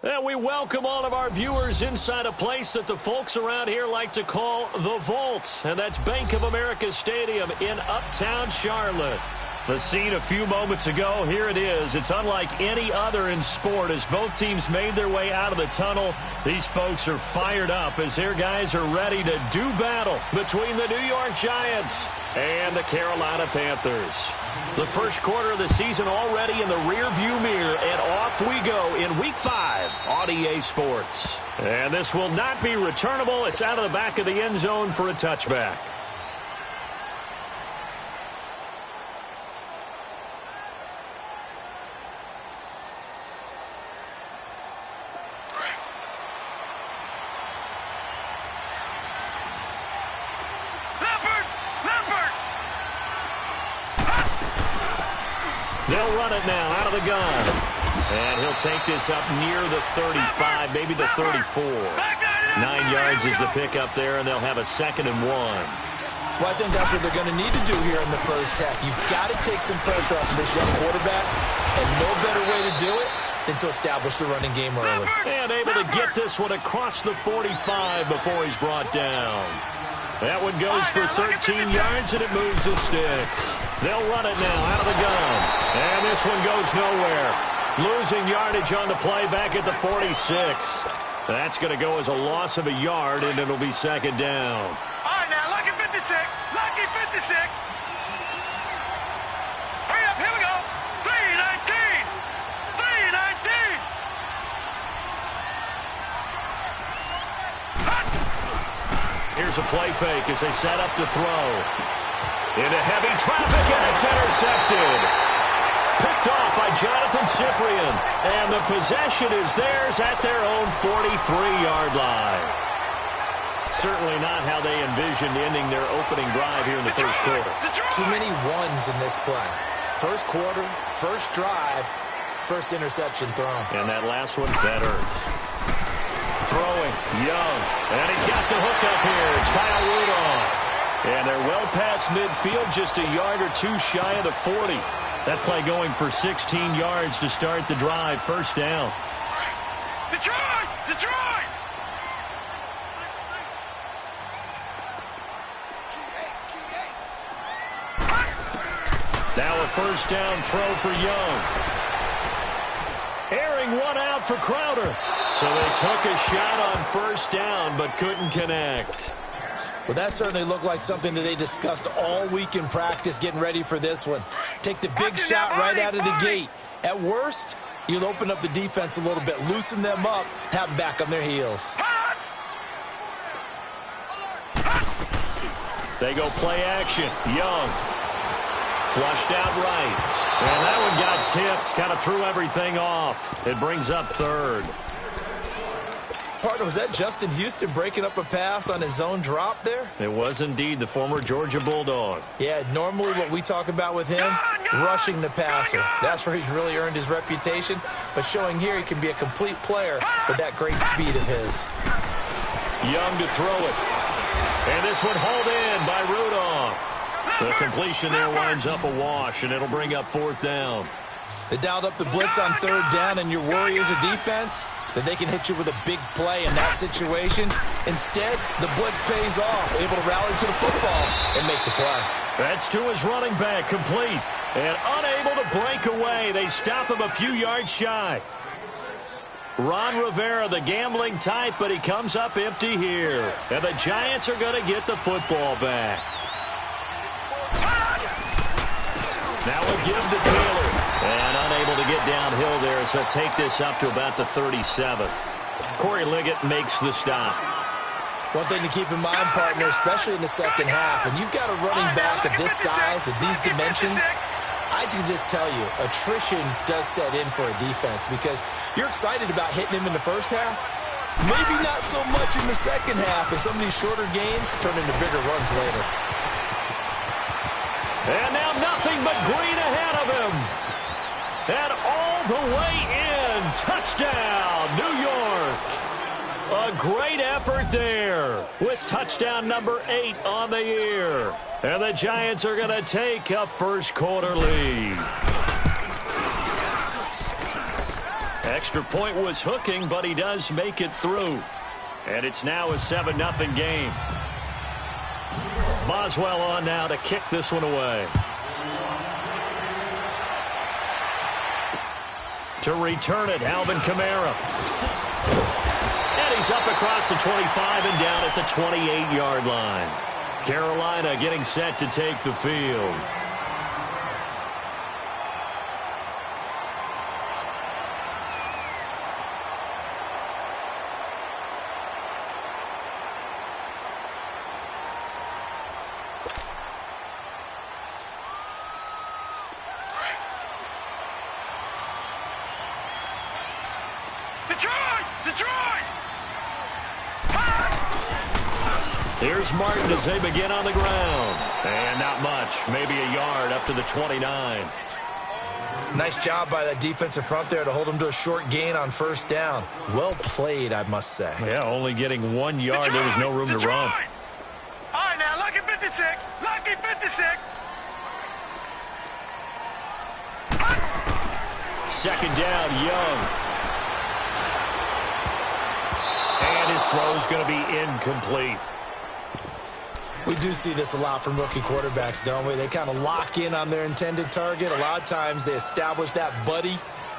And we welcome all of our viewers inside a place that the folks around here like to call the Vault. And that's Bank of America Stadium in Uptown Charlotte. The scene a few moments ago, here it is. It's unlike any other in sport as both teams made their way out of the tunnel. These folks are fired up as their guys are ready to do battle between the New York Giants and the Carolina Panthers. The first quarter of the season already in the rearview mirror, and off we go in Week 5 on EA Sports. And this will not be returnable. It's out of the back of the end zone for a touchback. They'll run it now out of the gun. And he'll take this up near the 35, maybe the 34. 9 yards is the pickup there, and they'll have a 2nd and 1. Well, I think that's what they're going to need to do here in the first half. You've got to take some pressure off of this young quarterback, and no better way to do it than to establish the running game early. And able to get this one across the 45 before he's brought down. That one goes for 13 yards, and it moves and sticks. They'll run it now out of the gun. And this one goes nowhere. Losing yardage on the play back at the 46. That's going to go as a loss of a yard, and it'll be 2nd down. All right, now, lucky 56. Lucky 56. Hurry up, here we go. 3-19. 3-19. Here's a play fake as they set up to throw. Into heavy traffic, and it's intercepted. Picked off by Jonathan Cyprien. And the possession is theirs at their own 43-yard line. Certainly not how they envisioned ending their opening drive here in the first quarter. Too many ones in this play. First quarter, first drive, first interception thrown. And that last one, that hurts. Throwing, Young. And he's got the hook up here. It's Kyle Rudolph. And they're well past midfield, just a yard or two shy of the 40. That play going for 16 yards to start the drive. First down. Detroit! Detroit! Now a first down throw for Young. Airing one out for Crowder. So they took a shot on first down but couldn't connect. Well, that certainly looked like something that they discussed all week in practice getting ready for this one. Take the big shot right out of the gate. At worst, you'll open up the defense a little bit, loosen them up, have them back on their heels. They go play action. Young. Flushed out right. And that one got tipped. Kind of threw everything off. It brings up 3rd. Partner, was that Justin Houston breaking up a pass on his own drop there? It was indeed the former Georgia Bulldog. Yeah, normally what we talk about with him, rushing the passer. That's where he's really earned his reputation. But showing here he can be a complete player with that great speed of his. Young to throw it. And this one hauled in by Rudolph. The completion there winds up a wash, and it'll bring up 4th down. They dialed up the blitz on 3rd down, and your worry as a defense that they can hit you with a big play in that situation. Instead, the blitz pays off, able to rally to the football and make the play. That's to his running back, complete. And unable to break away. They stop him a few yards shy. Ron Rivera, the gambling type, but he comes up empty here. And the Giants are going to get the football back. Now a give to Taylor. And unable to get downhill there, so take this up to about the 37. Corey Liggett makes the stop. One thing to keep in mind, partner, especially in the second half, when you've got a running back of this size, of these dimensions, I can just tell you, attrition does set in for a defense because you're excited about hitting him in the first half. Maybe not so much in the second half, and some of these shorter gains turn into bigger runs later. And now nothing but green ahead of him. And all the way in. Touchdown, New York. A great effort there with touchdown number 8 on the year. And the Giants are going to take a first quarter lead. Extra point was hooking, but he does make it through. And it's now a 7-0 game. Boswell on now to kick this one away. To return it, Alvin Kamara. And he's up across the 25 and down at the 28-yard line. Carolina getting set to take the field. Here's Martin as they begin on the ground. And not much, maybe a yard up to the 29. Nice job by that defensive front there to hold him to a short gain on first down. Well played, I must say. Yeah, only getting 1 yard. There was no room to run. All right, now, lucky 56. Lucky 56. Second down, Young. And his throw's going to be incomplete. We do see this a lot from rookie quarterbacks, don't we? They kind of lock in on their intended target. A lot of times they establish that buddy,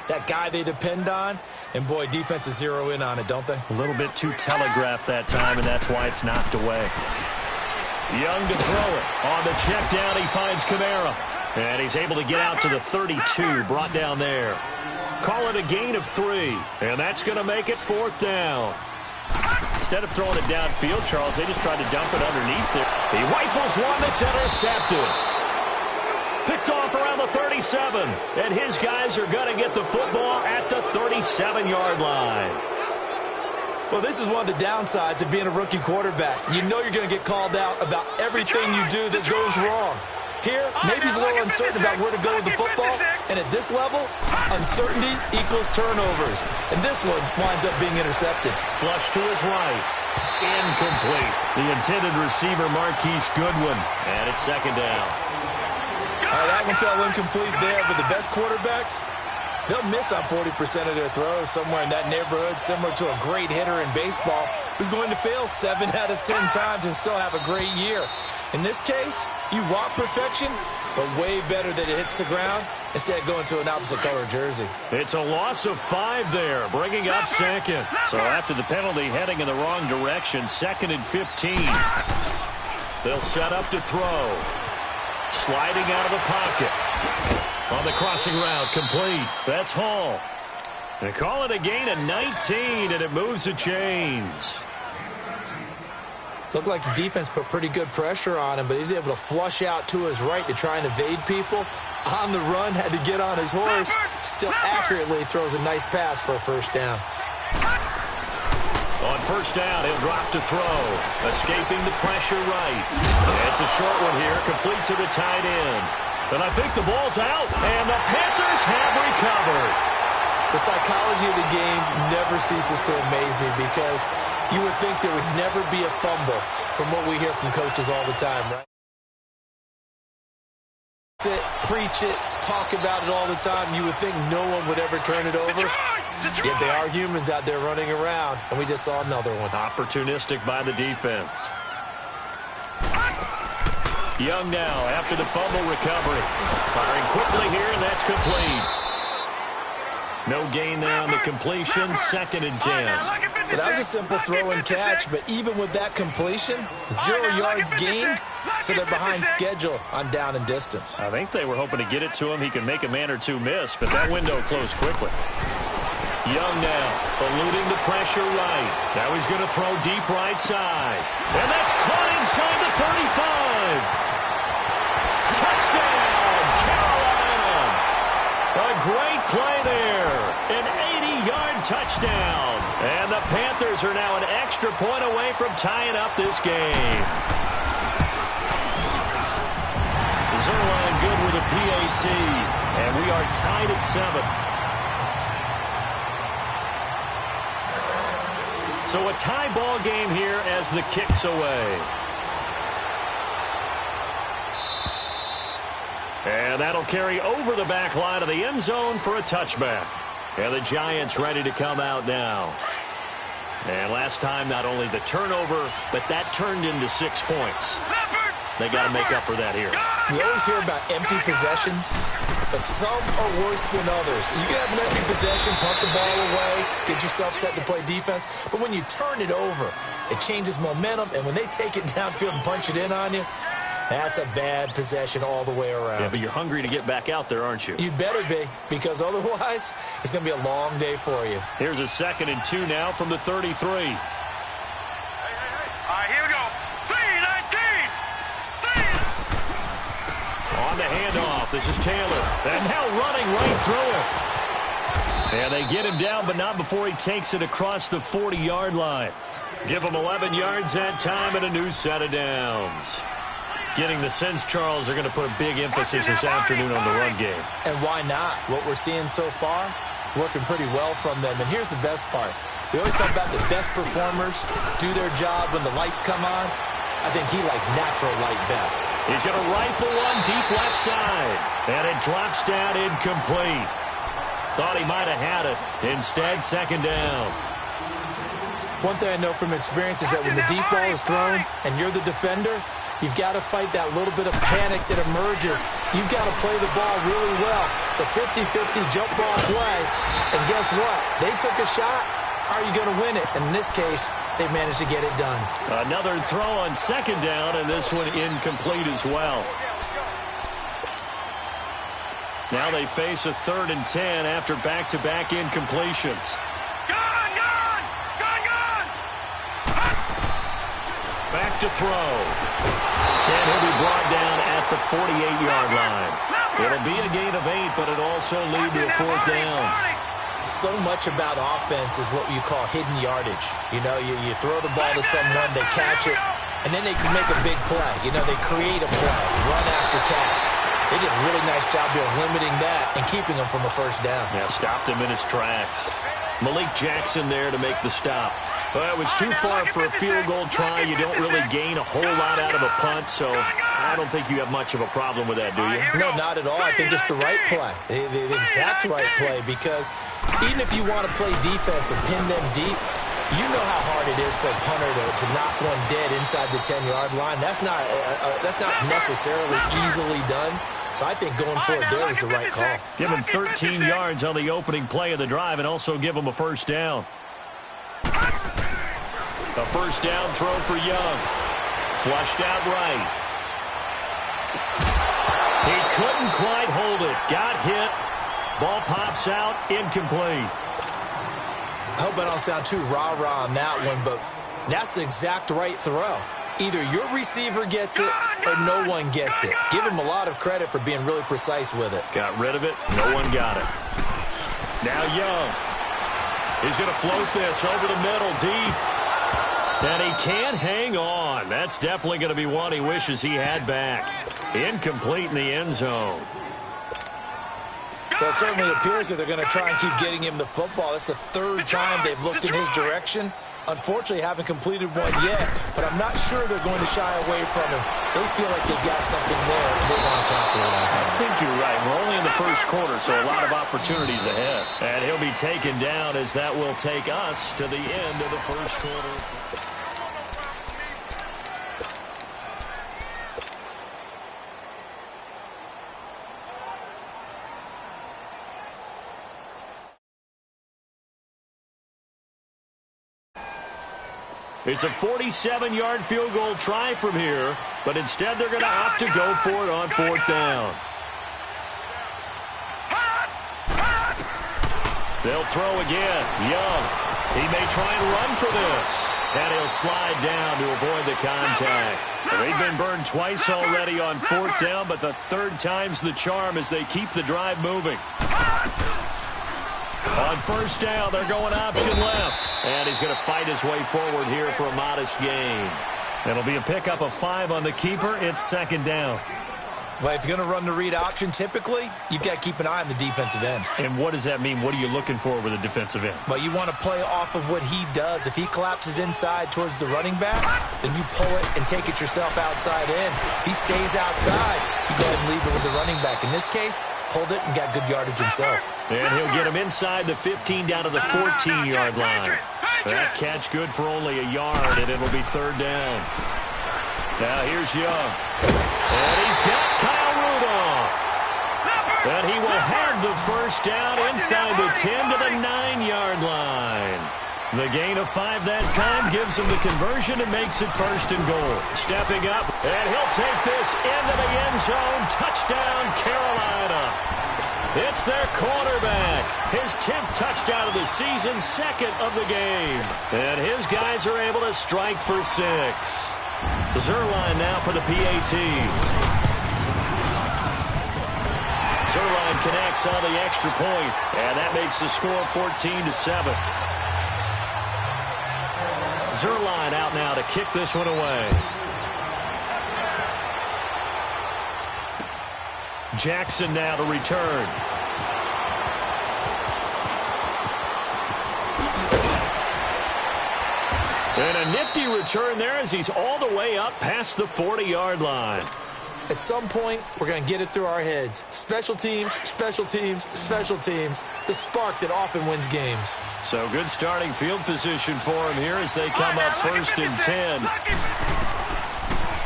that guy they depend on. And, boy, defenses zero in on it, don't they? A little bit too telegraphed that time, and that's why it's knocked away. Young to throw it. On the check down, he finds Kamara. And he's able to get out to the 32, brought down there. Call it a gain of 3, and that's going to make it 4th down. Instead of throwing it downfield, Charles, they just tried to dump it underneath there. He rifles one that's intercepted. Picked off around the 37, and his guys are going to get the football at the 37-yard line. Well, this is one of the downsides of being a rookie quarterback. You know you're going to get called out about everything you do that goes wrong. Here, maybe he's a little uncertain about where to go with the football, and at this level, uncertainty equals turnovers. And this one winds up being intercepted. Flush to his right. Incomplete. The intended receiver, Marquise Goodwin. And it's second down. That one fell incomplete there, but the best quarterbacks, they'll miss on 40% of their throws, somewhere in that neighborhood, similar to a great hitter in baseball who's going to fail 7 out of 10 times and still have a great year. In this case, you want perfection, but way better that it hits the ground instead of going to an opposite color jersey. It's a loss of 5 there, bringing up second. So after the penalty heading in the wrong direction, 2nd and 15. They'll set up to throw. Sliding out of the pocket. On the crossing route, complete. That's Hall. They call it a gain of 19, and it moves the chains. Looked like the defense put pretty good pressure on him, but he's able to flush out to his right to try and evade people. On the run, had to get on his horse. Still accurately throws a nice pass for a first down. On first down, he'll drop to throw. Escaping the pressure right. It's a short one here, complete to the tight end. And I think the ball's out, and the Panthers have recovered. The psychology of the game never ceases to amaze me because you would think there would never be a fumble from what we hear from coaches all the time, right? Sit, preach it, talk about it all the time. You would think no one would ever turn it over. Yet they are humans out there running around, and we just saw another one. Opportunistic by the defense. Young now after the fumble recovery. Firing quickly here, and that's complete. No gain there on the completion. 2nd and 10. Well, that was a simple throw and catch, but even with that completion, 0 yards gained, so they're behind schedule on down and distance. I think they were hoping to get it to him. He could make a man or two miss, but that window closed quickly. Young now, eluding the pressure right. Now he's going to throw deep right side. And that's caught inside the 35. Touchdown, Carolina. A great play there. An 80-yard touchdown. And the Panthers are now an extra point away from tying up this game. Zerline good with a PAT. And we are tied at 7. So a tie ball game here as the kick's away. And that'll carry over the back line of the end zone for a touchback. And the Giants ready to come out now. And last time, not only the turnover, but that turned into 6 points. They got to make up for that here. We always hear about empty possessions, but some are worse than others. You can have an empty possession, punt the ball away, get yourself set to play defense, but when you turn it over, it changes momentum, and when they take it downfield and punch it in on you, that's a bad possession all the way around. Yeah, but you're hungry to get back out there, aren't you? You'd better be, because otherwise, it's going to be a long day for you. Here's a 2nd and 2 now from the 33. All right, here we go. 3-19. On the handoff, this is Taylor. And now running right through it. And they get him down, but not before he takes it across the 40-yard line. Give him 11 yards that time and a new set of downs. Getting the sense, Charles, they're going to put a big emphasis this afternoon on the run game. And why not? What we're seeing so far, working pretty well from them. And here's the best part. We always talk about the best performers do their job when the lights come on. I think he likes natural light best. He's going to rifle one deep left side. And it drops down incomplete. Thought he might have had it. Instead, 2nd down. One thing I know from experience is that when the deep ball is thrown and you're the defender, you've got to fight that little bit of panic that emerges. You've got to play the ball really well. It's a 50-50 jump ball play. And guess what? They took a shot. How are you going to win it? And in this case, they managed to get it done. Another throw on 2nd down, and this one incomplete as well. Now they face a 3rd and 10 after back-to-back incompletions. Back to throw. And he'll be brought down at the 48-yard line. It'll be a gain of 8, but it'll also lead to a 4th down. So much about offense is what you call hidden yardage. You know, you throw the ball to someone, they catch it, and then they can make a big play. You know, they create a play, run after catch. They did a really nice job here of limiting that and keeping him from a 1st down. Yeah, stopped him in his tracks. Malik Jackson there to make the stop. Well, it was too far for a field goal try. You don't really gain a whole lot out of a punt, so I don't think you have much of a problem with that, do you? No, not at all. I think it's the right play, the exact right play, because even if you want to play defense and pin them deep, you know how hard it is for a punter to knock one dead inside the 10-yard line. That's not necessarily easily done. So I think going for it there is the right call. Give him 13 yards on the opening play of the drive and also give him a 1st down. A 1st down throw for Young. Flushed out right. He couldn't quite hold it. Got hit. Ball pops out. Incomplete. I hope I don't sound too rah-rah on that one, but that's the exact right throw. Either your receiver gets it or no one gets it. Give him a lot of credit for being really precise with it. Got rid of it. No one got it. Now Young. He's going to float this over the middle deep. And he can't hang on. That's definitely going to be one he wishes he had back. Incomplete in the end zone. Well, it certainly appears that they're going to try and keep getting him the football. That's the 3rd time they've looked in his direction. Unfortunately, haven't completed one yet, but I'm not sure they're going to shy away from him. They feel like they've got something there, and they want to capitalize on it. I think you're right. We're only in the 1st quarter, so a lot of opportunities ahead. And he'll be taken down as that will take us to the end of the 1st quarter. It's a 47-yard field goal try from here, but instead they're going to opt to go for it on 4th down. They'll throw again. Young. He may try and run for this. And he'll slide down to avoid the contact. They've been burned twice already on 4th down, but the 3rd time's the charm as they keep the drive moving. On 1st down, they're going option left. And he's going to fight his way forward here for a modest gain. It'll be a pickup of 5 on the keeper. It's 2nd down. Well, if you're going to run the read option, typically, you've got to keep an eye on the defensive end. And what does that mean? What are you looking for with a defensive end? Well, you want to play off of what he does. If he collapses inside towards the running back, then you pull it and take it yourself outside in. If he stays outside, you go ahead and leave it with the running back. In this case, pulled it and got good yardage himself. And he'll get him inside the 15 down to the 14-yard line. That catch good for only a yard, and it'll be third down. Now here's Young. And he's got Kyle Rudolph. And he will have the first down inside the 10 to the 9-yard line. The gain of 5 that time gives him the conversion and makes it first and goal. Stepping up, and he'll take this into the end zone. Touchdown, Carolina. It's their quarterback. His 10th touchdown of the season, second of the game. And his guys are able to strike for 6. Zerline now for the PAT. Zerline connects on the extra point, and that makes the score 14-7. Zerline out now to kick this one away. Jackson now to return. And a nifty return there as he's all the way up past the 40-yard line. At some point, we're going to get it through our heads. Special teams, special teams, special teams. The spark that often wins games. So good starting field position for him here as they come up first and 10.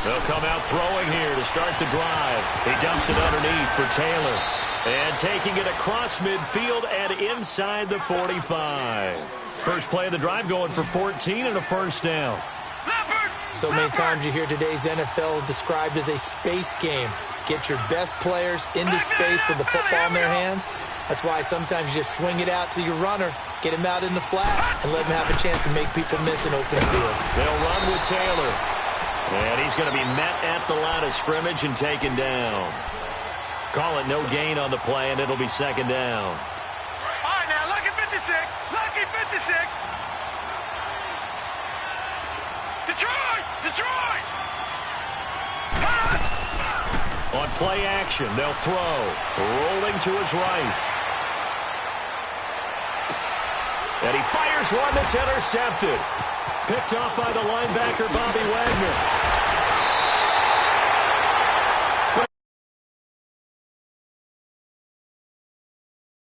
They'll come out throwing here to start the drive. He dumps it underneath for Taylor. And taking it across midfield and inside the 45. First play of the drive going for 14 and a first down. So many times you hear today's NFL described as a space game. Get your best players into space with the football in their hands. That's why sometimes you just swing it out to your runner, get him out in the flat, and let him have a chance to make people miss an open field. They'll run with Taylor. And he's going to be met at the line of scrimmage and taken down. Call it no gain on the play, and it'll be second down. All right, now, lucky 56. Lucky 56. Detroit! Detroit! On play action, they'll throw. Rolling to his right. And he fires one that's intercepted. Picked off by the linebacker, Bobby Wagner.